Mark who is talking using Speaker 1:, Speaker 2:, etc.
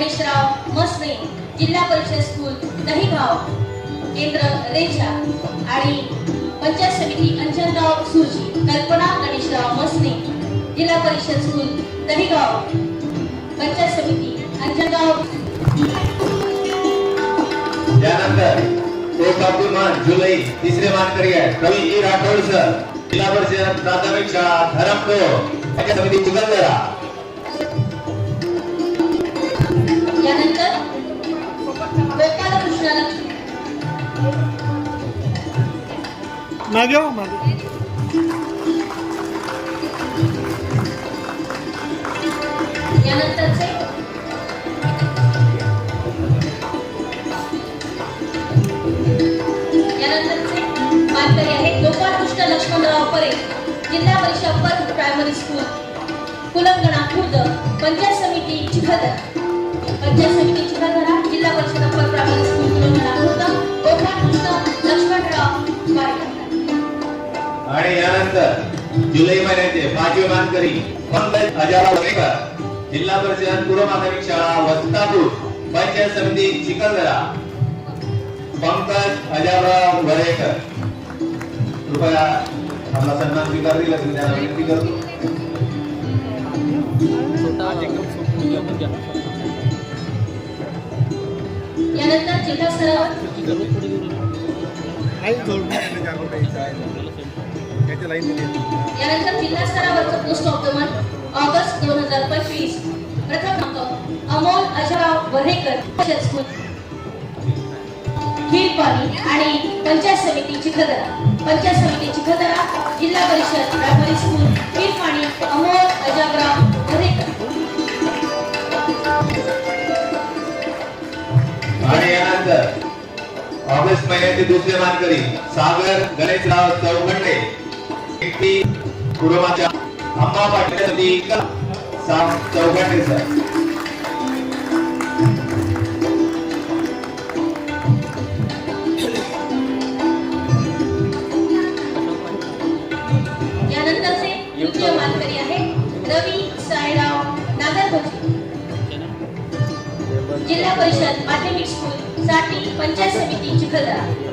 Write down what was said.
Speaker 1: गणेशराव मसने, जिल्हा परिषद स्कूल दहिगाव, केंद्र रेजा आणि पंचायत समिती अंजनगाव सुजी, कल्पना गणेशराव मसने, जिल्हा परिषद स्कूल दहिगाव, पंचायत समिती अंजनगाव।
Speaker 2: त्यानंतर जुलै तिसरे मानकरी आहेत कवी ई राठोड सर, जिल्हा परिषद प्राथमिक शाळा धरमपूर, पंचायत समिती चिखलदरा।
Speaker 1: यानंतर गोपालकृष्ण
Speaker 3: मागे हो मागे।
Speaker 1: यानंतरचे मानकरी आहेत Gopalkrishna Laxmanrao Pare, Zilla Parishad upper primary school Kulangana Khurd, Panchayat Samiti Chikhaldara, Panchayat Samiti Chikhaldara, Zilla Parishad upper primary school Kulangana Khurd, Gopalkrishna Laxmanrao Pare.
Speaker 2: आणि यानंतर जुलै महिन्याचे पाचवे मानकरी पंकज अजाराव वरेकर, जिल्हा परिषद पूर्व माध्यमिक शाळा वस्तापूर, पंचायत समिती चिखलदरा। पंकज अजाराव वरेकर कृपया आपला सन्मान स्वीकारतील अशी त्यांना विनंती करतो।
Speaker 1: यानंतर जिल्हा स्तरावर यानंतर जिल्हा स्तरावरचा post of the month August 2025 प्रथम क्रमांक अमोल अजयराव वरेकर, स्कूल खीरपाणी आणि पंचायत समिती चिखलदरा, पंचायत समिती चिखलदरा, जिल्हा परिषद प्रायमरी स्कूल खीरपाणी, अमोल अजयराव वरेकर।
Speaker 2: आणि यानंतर ऑगस्ट महिन्याचे दुसरे मानकरी सागर गणेशराव चौघंडे, पूर्वमाच्या अम्मा पाटील चौघंडे सर।
Speaker 1: यानंतरचे तृतीय मानकरी आहे रवी सायराव नागरभोजी, जिल्हा परिषद माध्यमिक स्कूल साठी, पंचायत समिती चिखलदरा।